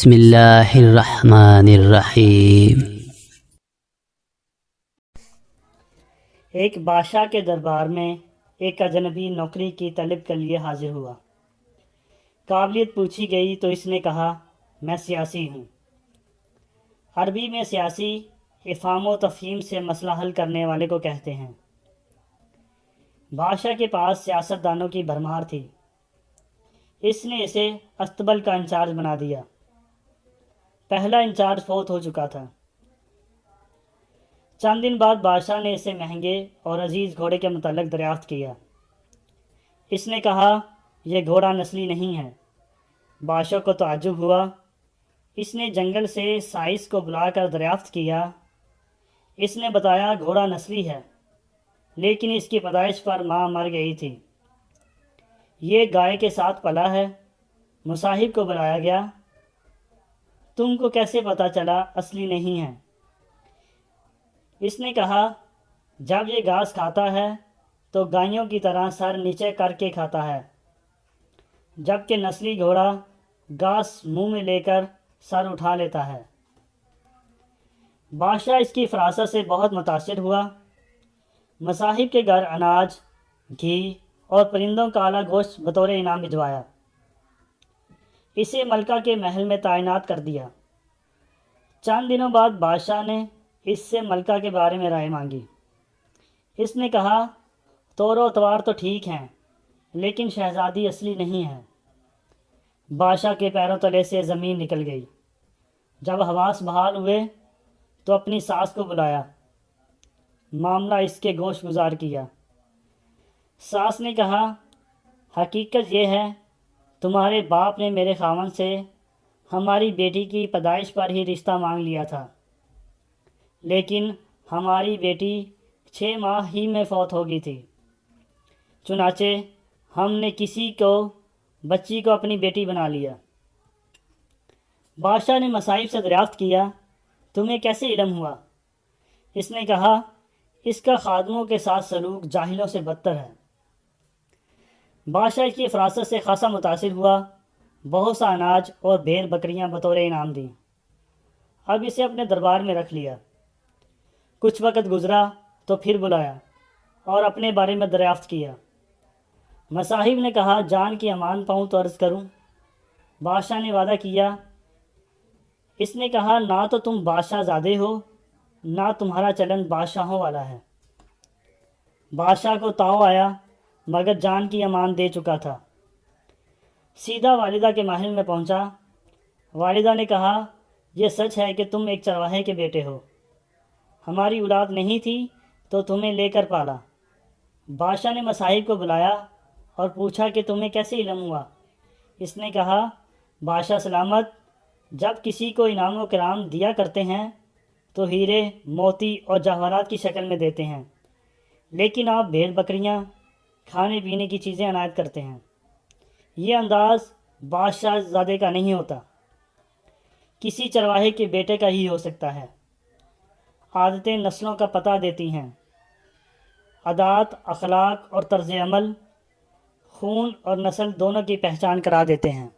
بسم اللہ الرحمن الرحیم۔ ایک بادشاہ کے دربار میں ایک اجنبی نوکری کی طلب کے لیے حاضر ہوا۔ قابلیت پوچھی گئی تو اس نے کہا، میں سیاسی ہوں۔ عربی میں سیاسی افہام و تفہیم سے مسئلہ حل کرنے والے کو کہتے ہیں۔ بادشاہ کے پاس سیاست دانوں کی بھرمار تھی۔ اس نے اسے استبل کا انچارج بنا دیا۔ پہلا انچارج فوت ہو چکا تھا۔ چند دن بعد بادشاہ نے اسے مہنگے اور عزیز گھوڑے کے متعلق دریافت کیا۔ اس نے کہا، یہ گھوڑا نسلی نہیں ہے۔ بادشاہ کو تعجب ہوا۔ اس نے جنگل سے سائس کو بلا کر دریافت کیا۔ اس نے بتایا گھوڑا نسلی ہے، لیکن اس کی پیدائش پر ماں مر گئی تھی۔ یہ گائے کے ساتھ پلا ہے۔ مصاحب کو بلایا گیا۔ تم کو کیسے پتہ چلا اصلی نہیں ہے؟ اس نے کہا، جب یہ گھاس کھاتا ہے تو گائیوں کی طرح سر نیچے کر کے کھاتا ہے، جبکہ نسلی گھوڑا گھاس منہ میں لے کر سر اٹھا لیتا ہے۔ بادشاہ اس کی فراست سے بہت متاثر ہوا۔ مصاحب کے گھر اناج، گھی اور پرندوں کا اعلیٰ گوشت بطور انعام بھجوایا۔ اسے ملکہ کے محل میں تعینات کر دیا۔ چند دنوں بعد بادشاہ نے اس سے ملکہ کے بارے میں رائے مانگی۔ اس نے کہا، طور و اتوار تو ٹھیک ہیں، لیکن شہزادی اصلی نہیں ہے۔ بادشاہ کے پیروں تلے سے زمین نکل گئی۔ جب حواس بحال ہوئے تو اپنی ساس کو بلایا۔ معاملہ اس کے گوش گزار کیا۔ ساس نے کہا، حقیقت یہ ہے، تمہارے باپ نے میرے خاوند سے ہماری بیٹی کی پیدائش پر ہی رشتہ مانگ لیا تھا، لیکن ہماری بیٹی 6 ماہ ہی میں فوت ہو گئی تھی۔ چنانچہ ہم نے کسی کو بچی کو اپنی بیٹی بنا لیا۔ بادشاہ نے مصاحب سے دریافت کیا، تمہیں کیسے علم ہوا؟ اس نے کہا، اس کا خادموں کے ساتھ سلوک جاہلوں سے بدتر ہے۔ بادشاہ کی فراست سے خاصا متاثر ہوا۔ بہت سا اناج اور بھیڑ بکریاں بطور انعام دیں۔ اب اسے اپنے دربار میں رکھ لیا۔ کچھ وقت گزرا تو پھر بلایا اور اپنے بارے میں دریافت کیا۔ مصاحب نے کہا، جان کی امان پاؤں تو عرض کروں۔ بادشاہ نے وعدہ کیا۔ اس نے کہا، نہ تو تم بادشاہ زادے ہو، نہ تمہارا چلن بادشاہوں والا ہے۔ بادشاہ کو تاؤ آیا، مگر جان کی امان دے چکا تھا۔ سیدھا والدہ کے محل میں پہنچا۔ والدہ نے کہا، یہ سچ ہے کہ تم ایک چرواہے کے بیٹے ہو۔ ہماری اولاد نہیں تھی تو تمہیں لے کر پالا۔ بادشاہ نے مصاحب کو بلایا اور پوچھا کہ تمہیں کیسے علم ہوا؟ اس نے کہا، بادشاہ سلامت، جب کسی کو انعام و کرام دیا کرتے ہیں تو ہیرے، موتی اور جواہرات کی شکل میں دیتے ہیں، لیکن آپ بھیڑ بکریاں، کھانے پینے کی چیزیں عنایت کرتے ہیں۔ یہ انداز بادشاہ زادے کا نہیں ہوتا، کسی چرواہے کے بیٹے کا ہی ہو سکتا ہے۔ عادتیں نسلوں کا پتہ دیتی ہیں۔ عادات، اخلاق اور طرز عمل خون اور نسل دونوں کی پہچان کرا دیتے ہیں۔